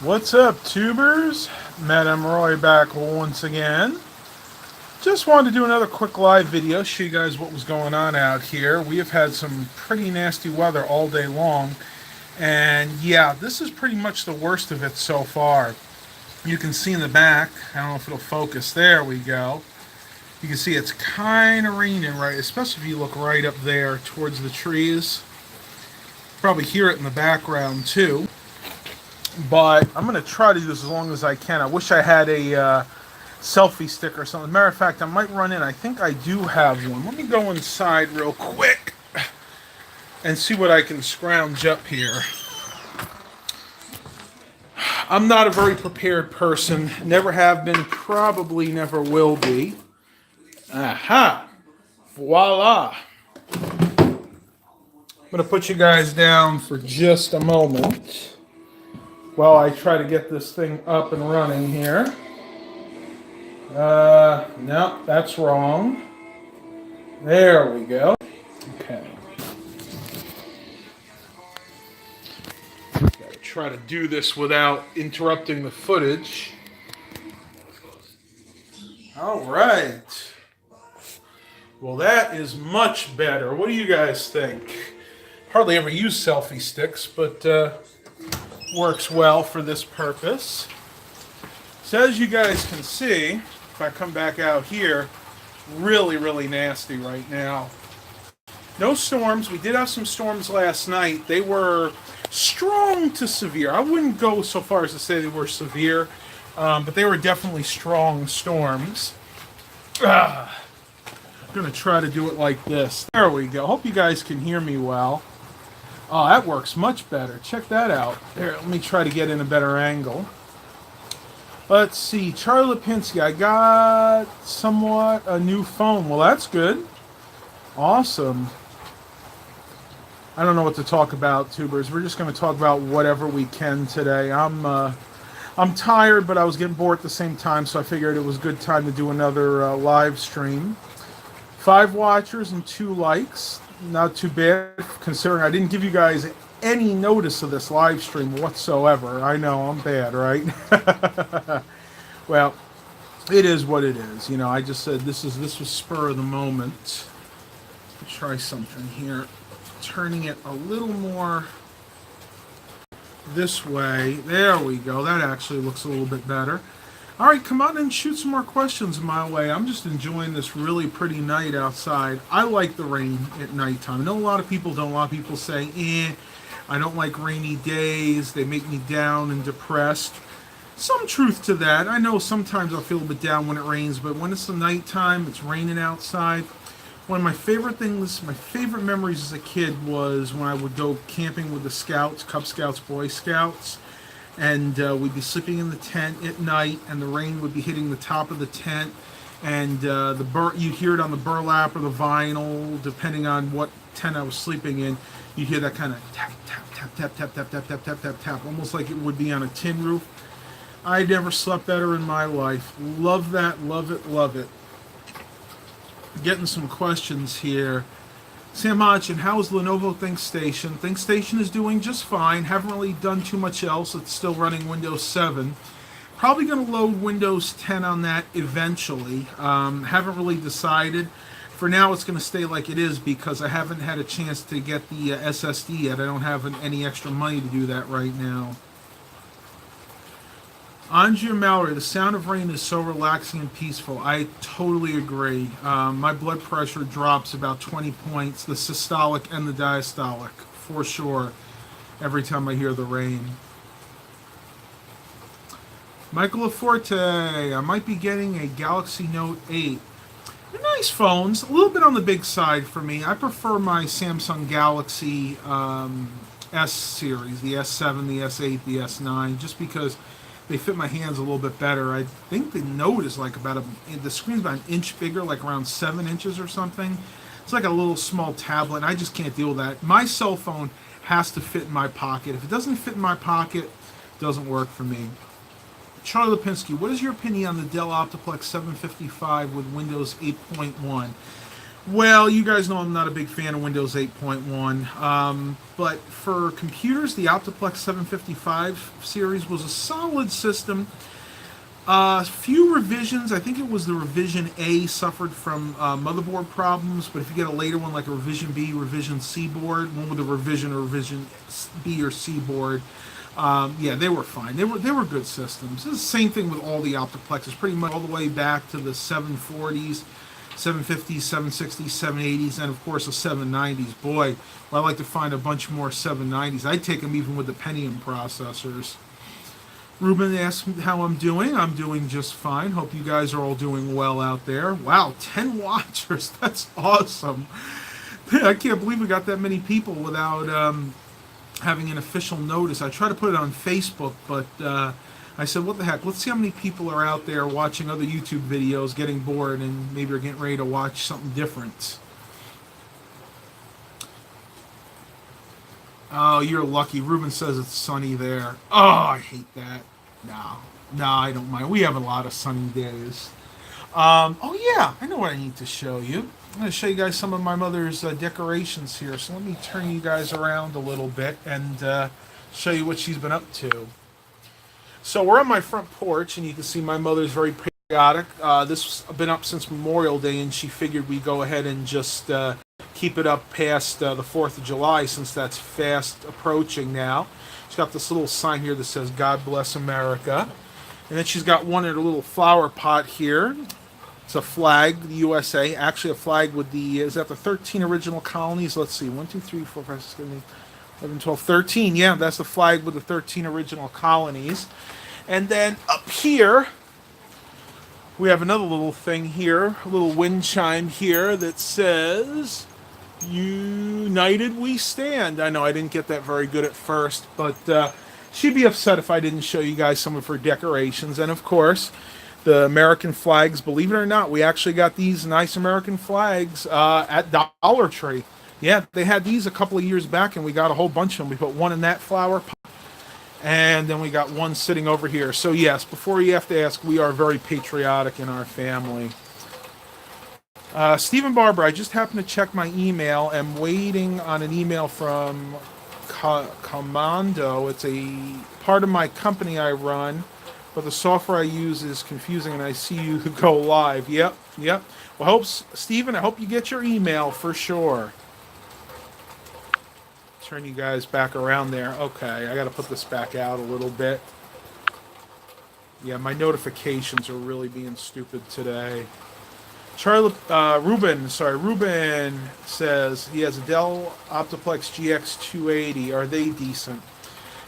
What's up, tubers? Madam Roy back once again. Just wanted to do another quick live video, show you guys what was going on out here. We have had some pretty nasty weather all day long, and yeah, this is pretty much the worst of it so far. You can see in the back, I don't know if it'll focus, there we go. You can see it's kind of raining, right, especially if you look right up there towards the trees. Probably hear it in the background too. But I'm going to try to do this as long as I can. I wish I had a selfie stick or something. Matter of fact, I might run in. I think I do have one. Let me go inside real quick and see what I can scrounge up here. I'm not a very prepared person. Never have been, probably never will be. Aha! Voila! I'm going to put you guys down for just a moment while I try to get this thing up and running here. No, that's wrong. There we go. Okay. Gotta try to do this without interrupting the footage. All right. Well, that is much better. What do you guys think? Hardly ever use selfie sticks, but works well for this purpose. So as you guys can see, if I come back out here, really nasty right now. No storms. We did have some storms last night. They were strong to severe. I wouldn't go so far as to say they were severe, but they were definitely strong storms. I'm going to try to do it like this. There we go. Hope you guys can hear me well. Oh, that works much better. Check that out. There, let me try to get in a better angle. Let's see. Charlie Lipinski, I got somewhat a new phone. Well, that's good. Awesome. I don't know what to talk about, tubers. We're just going to talk about whatever we can today. I'm tired, but I was getting bored at the same time, so I figured it was a good time to do another live stream. 5 watchers and 2 likes. Not too bad, considering I didn't give you guys any notice of this live stream whatsoever. I know, I'm bad, right? Well, it is what it is. You know, I just said this was spur of the moment. Let's try something here. Turning it a little more this way. There we go. That actually looks a little bit better. All right, come on and shoot some more questions my way. I'm just enjoying this really pretty night outside. I like the rain at nighttime. I know a lot of people don't. A lot of people say, I don't like rainy days. They make me down and depressed. Some truth to that. I know sometimes I'll feel a bit down when it rains, but when it's the nighttime, it's raining outside. One of my favorite things, my favorite memories as a kid was when I would go camping with the Scouts, Cub Scouts, Boy Scouts. And we'd be sleeping in the tent at night, and the rain would be hitting the top of the tent, and you'd hear it on the burlap or the vinyl, depending on what tent I was sleeping in. You'd hear that kind of tap, tap, tap, tap, tap, tap, tap, tap, tap, tap, tap, almost like it would be on a tin roof. I never slept better in my life. Love that, love it, love it. Getting some questions here. Sam Hodgson, how is Lenovo ThinkStation? ThinkStation is doing just fine. Haven't really done too much else. It's still running Windows 7. Probably going to load Windows 10 on that eventually. Haven't really decided. For now, it's going to stay like it is because I haven't had a chance to get the SSD yet. I don't have any extra money to do that right now. Andrea Mallory, the sound of rain is so relaxing and peaceful. I totally agree. My blood pressure drops about 20 points, the systolic and the diastolic, for sure, every time I hear the rain. Michael Laforte, I might be getting a Galaxy Note 8. They're nice phones, a little bit on the big side for me. I prefer my Samsung Galaxy S series, the S7, the S8, the S9, just because they fit my hands a little bit better. I think the Note is like the screen's about an inch bigger, like around 7 inches or something. It's like a little small tablet, and I just can't deal with that. My cell phone has to fit in my pocket. If it doesn't fit in my pocket, it doesn't work for me. Charlie Lipinski, what is your opinion on the Dell Optiplex 755 with Windows 8.1? Well, you guys know I'm not a big fan of Windows 8.1, but for computers, the Optiplex 755 series was a solid system. Few revisions. I think it was the revision A suffered from motherboard problems, but if you get a later one like a revision B, revision C board, one with a revision or revision B or C board, yeah, they were fine. They were good systems. It's the same thing with all the Optiplexes, pretty much all the way back to the 740s, 750s, 760s, 780s, and of course the 790s. Boy, well, I'd like to find a bunch more 790s. I'd take them even with the Pentium processors. Ruben asked how I'm doing. I'm doing just fine. Hope you guys are all doing well out there. Wow, 10 watchers. That's awesome. I can't believe we got that many people without having an official notice. I tried to put it on Facebook, but I said, what the heck? Let's see how many people are out there watching other YouTube videos, getting bored, and maybe are getting ready to watch something different. Oh, you're lucky. Ruben says it's sunny there. Oh, I hate that. No, I don't mind. We have a lot of sunny days. Oh, yeah, I know what I need to show you. I'm going to show you guys some of my mother's decorations here. So let me turn you guys around a little bit and show you what she's been up to. So we're on my front porch, and you can see my mother's very patriotic. This has been up since Memorial Day, and she figured we'd go ahead and just keep it up past the 4th of July, since that's fast approaching now. She's got this little sign here that says, God bless America. And then she's got one in her little flower pot here. It's a flag, the USA. Actually, a flag with the, is that the 13 original colonies? Let's see, 1, 2, 3, 4, 5, 6, 7, 8, 11, 12, 13. Yeah, that's the flag with the 13 original colonies. And then up here, we have another little thing here, a little wind chime here that says, United we stand. I know I didn't get that very good at first, but she'd be upset if I didn't show you guys some of her decorations. And of course, the American flags, believe it or not, we actually got these nice American flags at Dollar Tree. Yeah, they had these a couple of years back, and we got a whole bunch of them. We put one in that flower pot, and then we got one sitting over here. So yes, before you have to ask, we are very patriotic in our family. Stephen Barber, I just happened to check my email. I'm waiting on an email from Commando. It's a part of my company I run, but the software I use is confusing, and I see you go live. Yep. Well, Stephen, I hope you get your email for sure. Turn you guys back around there. Okay, I got to put this back out a little bit. Yeah, my notifications are really being stupid today. Ruben says he has a Dell Optiplex GX280. Are they decent?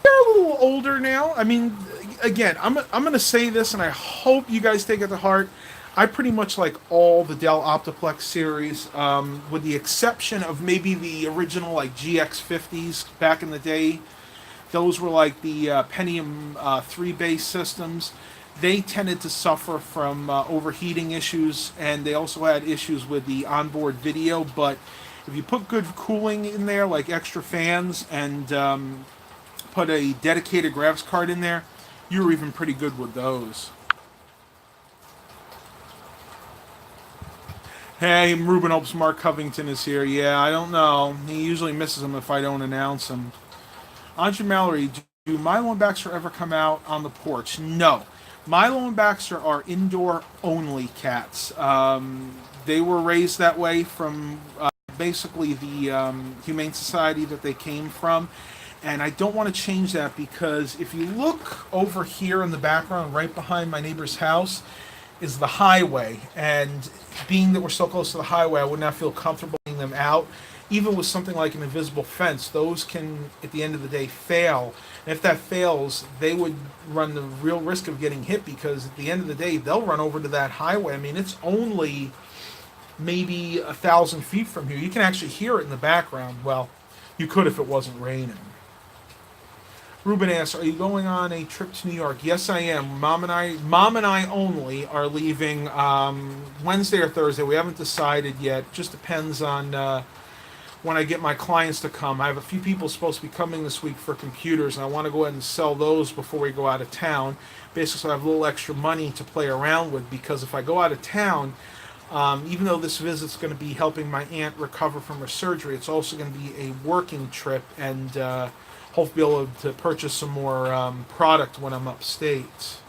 They're a little older now. I mean, again, I'm going to say this, and I hope you guys take it to heart. I pretty much like all the Dell Optiplex series, with the exception of maybe the original like GX50s back in the day. Those were like the Pentium 3 based systems. They tended to suffer from overheating issues, and they also had issues with the onboard video. But if you put good cooling in there, like extra fans, and put a dedicated graphics card in there, you were even pretty good with those. Hey, Ruben hopes Mark Covington is here. Yeah, I don't know. He usually misses them if I don't announce him. Andre Mallory, do Milo and Baxter ever come out on the porch? No. Milo and Baxter are indoor-only cats. They were raised that way from basically the Humane Society that they came from. And I don't want to change that, because if you look over here in the background, right behind my neighbor's house, is the highway. And being that we're so close to the highway, I would not feel comfortable letting them out. Even with something like an invisible fence, those can, at the end of the day, fail. And if that fails, they would run the real risk of getting hit, because at the end of the day, they'll run over to that highway. I mean, it's only maybe 1,000 feet from here. You can actually hear it in the background. Well, you could if it wasn't raining. Ruben asks, are you going on a trip to New York? Yes, I am. Mom and I only are leaving Wednesday or Thursday. We haven't decided yet. Just depends on when I get my clients to come. I have a few people supposed to be coming this week for computers, and I want to go ahead and sell those before we go out of town. Basically, so I have a little extra money to play around with, because if I go out of town, Even though this visit's going to be helping my aunt recover from her surgery, it's also going to be a working trip, and hope to be able to purchase some more product when I'm upstate.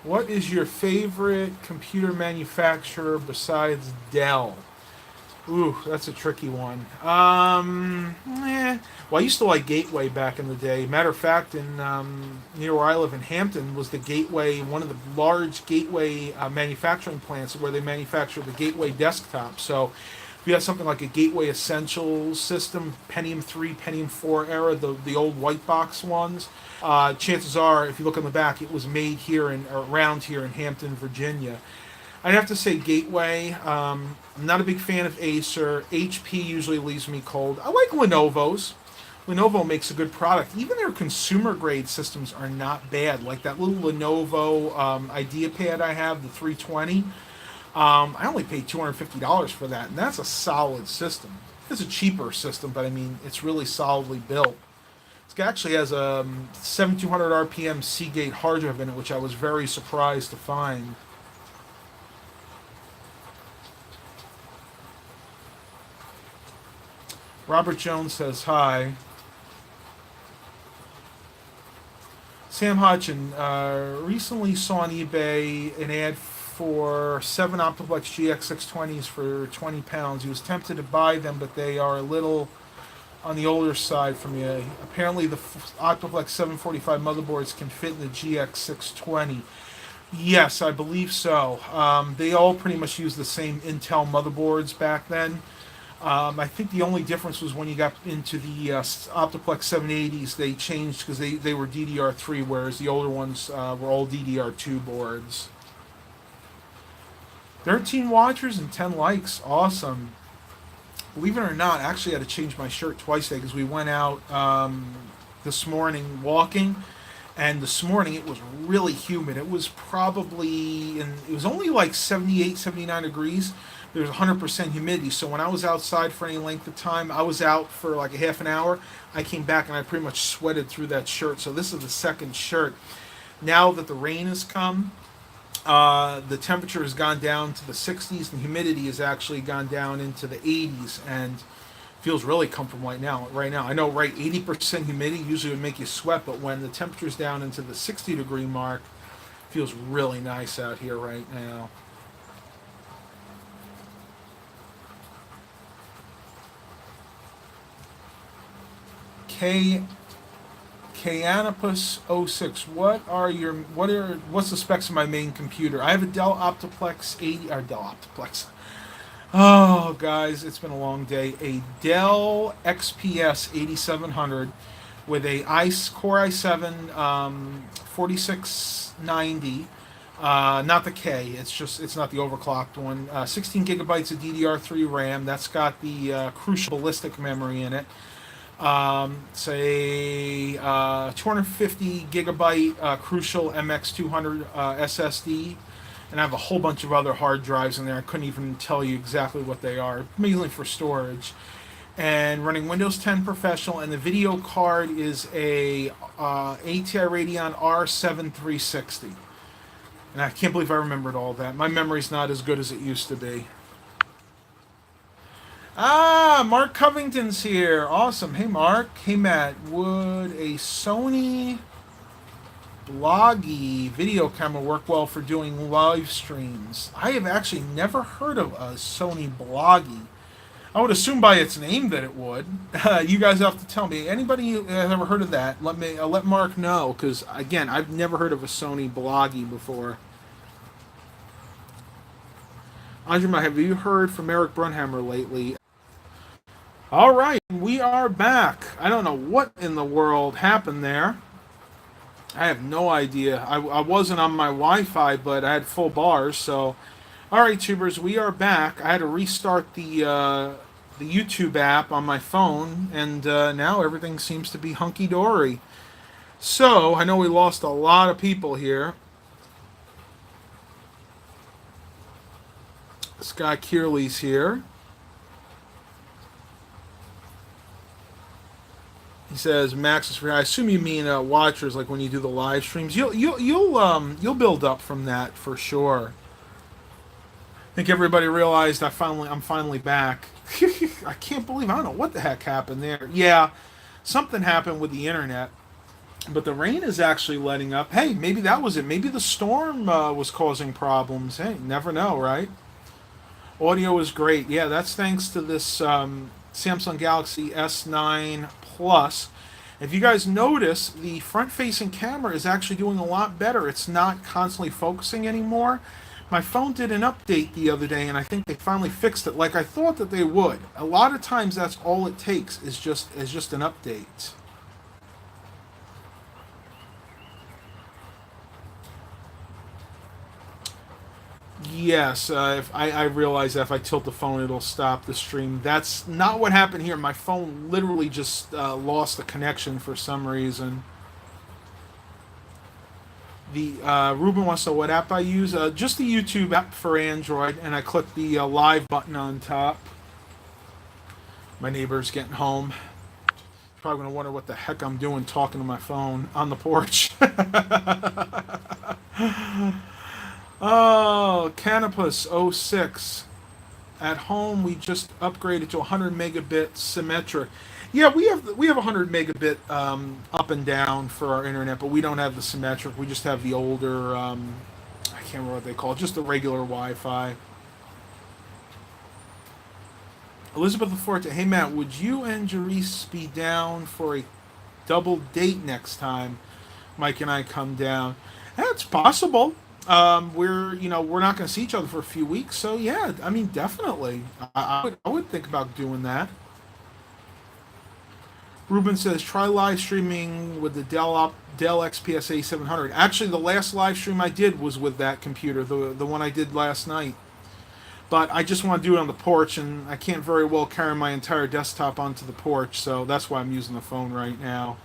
What is your favorite computer manufacturer besides Dell? Ooh, that's a tricky one. Well, I used to like Gateway back in the day. Matter of fact, in near where I live in Hampton was the Gateway, one of the large Gateway manufacturing plants where they manufacture the Gateway desktop. So if you have something like a Gateway Essentials system, Pentium 3, Pentium 4 era, the old white box ones, chances are, if you look on the back, it was made here in around here in Hampton, Virginia. I'd have to say Gateway. I'm not a big fan of Acer. HP usually leaves me cold. I like Lenovo's. Lenovo makes a good product. Even their consumer grade systems are not bad. Like that little Lenovo IdeaPad I have, the 320. I only paid $250 for that, and that's a solid system. It's a cheaper system, but I mean, it's really solidly built. It actually has a 7200 RPM Seagate hard drive in it, which I was very surprised to find. Robert Jones says hi. Sam Hodgson recently saw on eBay an ad for 7 Optiplex GX620s for £20. He was tempted to buy them, but they are a little on the older side for me. Apparently, the Optiplex 745 motherboards can fit in the GX620. Yes, I believe so. They all pretty much use the same Intel motherboards back then. I think the only difference was when you got into the Optiplex 780s, they changed because they were DDR3, whereas the older ones were all DDR2 boards. 13 watchers and 10 likes. Awesome. Believe it or not, I actually had to change my shirt twice today because we went out this morning walking, and this morning it was really humid. It was probably, and it was only like 78, 79 degrees. There's 100% humidity. So when I was outside for any length of time, I was out for like a half an hour. I came back and I pretty much sweated through that shirt. So this is the second shirt. Now that the rain has come, the temperature has gone down to the 60s, and humidity has actually gone down into the 80s, and feels really comfortable right now. I know, right? 80% humidity usually would make you sweat, but when the temperature's down into the 60-degree mark, it feels really nice out here right now. Canopus 06. What's the specs of my main computer? I have a Dell Optiplex 80 or Dell Optiplex. Oh, guys, it's been a long day. A Dell XPS 8700 with a Core i7 4690. Not the K. It's not the overclocked one. 16 gigabytes of DDR3 RAM. That's got the crucial ballistic memory in it. Say 250 gigabyte Crucial MX200 SSD, and I have a whole bunch of other hard drives in there. I couldn't even tell you exactly what they are, mainly for storage. And running Windows 10 Professional, and the video card is a ATI Radeon R7 360. And I can't believe I remembered all that. My memory's not as good as it used to be. Mark Covington's here. Awesome. Hey, Mark. Hey, Matt. Would a Sony Bloggy video camera work well for doing live streams? I have actually never heard of a Sony Bloggy. I would assume by its name that it would. You guys have to tell me. Anybody who has ever heard of that, let Mark know, because, again, I've never heard of a Sony Bloggy before. Andrew, have you heard from Eric Brunhammer lately? All right, we are back. I don't know what in the world happened there. I have no idea. I wasn't on my Wi-Fi, but I had full bars. So, all right, tubers, we are back. I had to restart the YouTube app on my phone, and now everything seems to be hunky-dory. So, I know we lost a lot of people here. Scott Kearley's here. says Max is free. I assume you mean watchers, like when you do the live streams. You'll build up from that for sure. I think everybody realized I'm finally back. I can't believe, I don't know what the heck happened there. Yeah, something happened with the internet, but the rain is actually letting up. Hey, maybe that was it. Maybe the storm was causing problems. Hey, never know, right? Audio is great. Yeah, that's thanks to this Samsung Galaxy S9 Plus. If you guys notice, the front-facing camera is actually doing a lot better. It's not constantly focusing anymore. My phone did an update the other day, and I think they finally fixed it, like I thought that they would. A lot of times, that's all it takes is just an update. Yes, if I realize that if I tilt the phone, it'll stop the stream. That's not what happened here. My phone literally just lost the connection for some reason. The Ruben wants to know what app I use. Just the YouTube app for Android, and I click the live button on top. My neighbor's getting home. Probably gonna wonder what the heck I'm doing talking to my phone on the porch. Oh, Canopus 06. At home, we just upgraded to 100 megabit symmetric. Yeah, we have 100 megabit up and down for our internet, but we don't have the symmetric. We just have the older. I can't remember what they call it. Just the regular Wi-Fi. Elizabeth Laforte. Hey Matt, would you and Jerice be down for a double date next time Mike and I come down? That's possible. We're not going to see each other for a few weeks, so yeah, I mean, definitely, I would think about doing that. Ruben says try live streaming with the Dell XPS A700. Actually, the last live stream I did was with that computer, the one I did last night. But I just want to do it on the porch, and I can't very well carry my entire desktop onto the porch, so that's why I'm using the phone right now.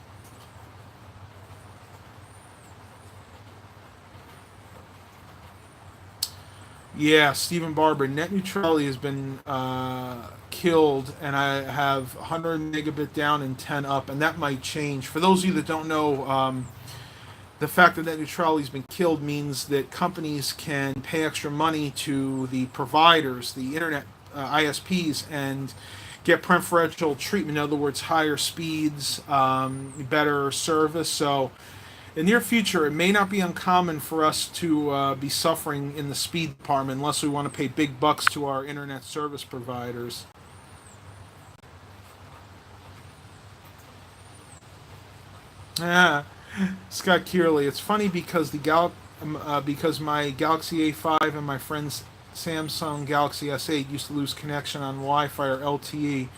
Yeah, Stephen Barber. Net neutrality has been killed, and I have 100 megabit down and 10 up, and that might change. For those of you that don't know, the fact that net neutrality has been killed means that companies can pay extra money to the providers, the internet ISPs, and get preferential treatment. In other words, higher speeds, better service. So in the near future, it may not be uncommon for us to be suffering in the speed department unless we want to pay big bucks to our internet service providers. Ah, Scott Kearley. It's funny because because my Galaxy A5 and my friend's Samsung Galaxy S8 used to lose connection on Wi-Fi or LTE.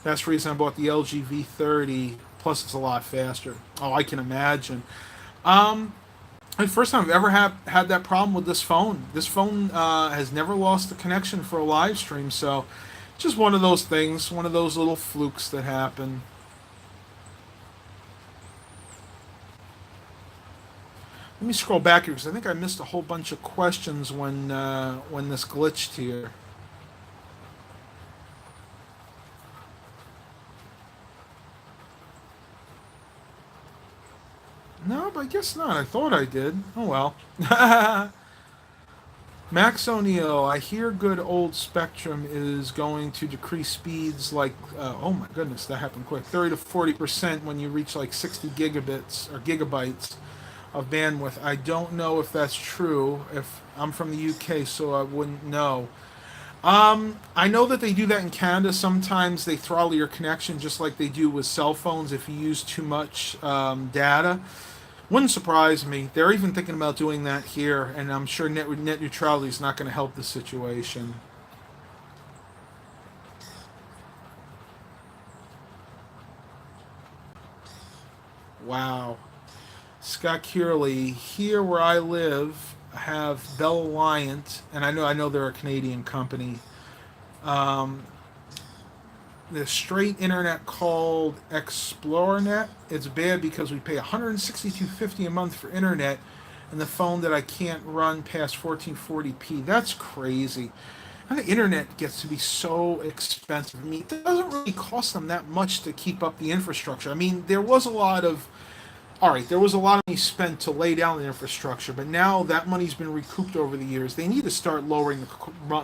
That's the reason I bought the LG V30. Plus, it's a lot faster. Oh, I can imagine. The first time I've ever had that problem with this phone. This phone has never lost the connection for a live stream, so just one of those things, one of those little flukes that happen. Let me scroll back here because I think I missed a whole bunch of questions when this glitched here. No, but I guess not. I thought I did. Oh well. Max O'Neill, I hear good old Spectrum is going to decrease speeds like, oh my goodness, that happened quick, 30 to 40% when you reach like 60 gigabits or gigabytes of bandwidth. I don't know if that's true. If I'm from the UK, so I wouldn't know. I know that they do that in Canada. Sometimes they throttle your connection just like they do with cell phones if you use too much data. Wouldn't surprise me. They're even thinking about doing that here, and I'm sure net neutrality is not going to help the situation. Wow. Scott Kearley, here where I live, I have Bell Alliant, and I know they're a Canadian company. Um, the straight internet called ExploreNet. It's bad because we pay $162.50 a month for internet, and the phone that I can't run past 1440p. That's crazy. And the internet gets to be so expensive. I mean, it doesn't really cost them that much to keep up the infrastructure. I mean, there was a lot of all right, there was a lot of money spent to lay down the infrastructure, but now that money's been recouped over the years. They need to start lowering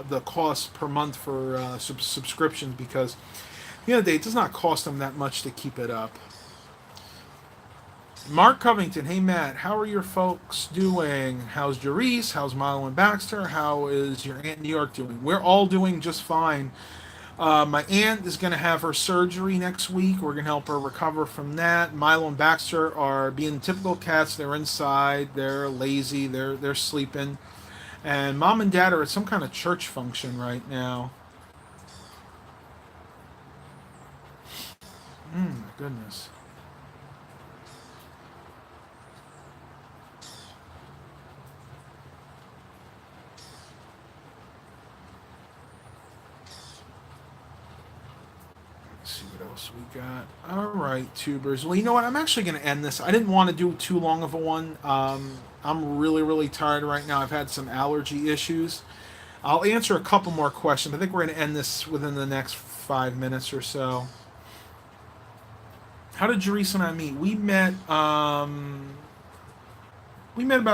the cost per month for subscriptions because at the end of the day, it does not cost them that much to keep it up. Mark Covington, hey Matt, how are your folks doing? How's Jerice? How's Milo and Baxter? How is your Aunt New York doing? We're all doing just fine. My aunt is going to have her surgery next week. We're going to help her recover from that. Milo and Baxter are being typical cats. They're inside. They're lazy. They're sleeping. And mom and dad are at some kind of church function right now. My goodness. See what else we got. All right, tubers. Well, you know what? I'm actually going to end this. I didn't want to do too long of a one. I'm really, really tired right now. I've had some allergy issues. I'll answer a couple more questions. I think we're going to end this within the next 5 minutes or so. How did Jerice and I meet? We met about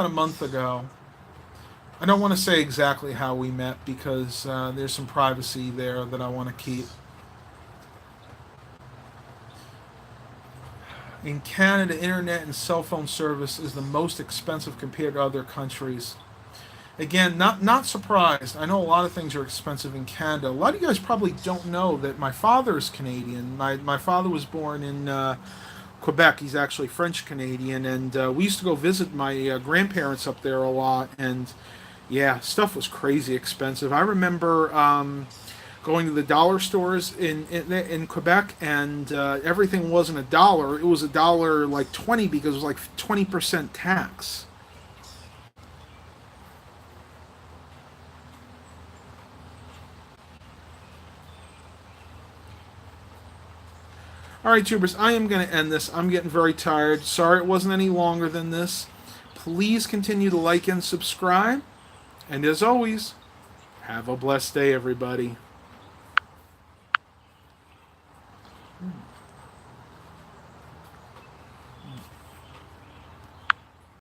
a month ago. I don't want to say exactly how we met because there's some privacy there that I want to keep. In Canada, internet and cell phone service is the most expensive compared to other countries. Again, not surprised. I know a lot of things are expensive in Canada. A lot of you guys probably don't know that my father is Canadian. My father was born in Quebec. He's actually French Canadian, and we used to go visit my grandparents up there a lot. And yeah, stuff was crazy expensive. I remember going to the dollar stores in Quebec, and everything wasn't a dollar. It was a dollar like 20 because it was like 20% tax. All right, tubers, I am going to end this. I'm getting very tired. Sorry it wasn't any longer than this. Please continue to like and subscribe. And as always, have a blessed day, everybody.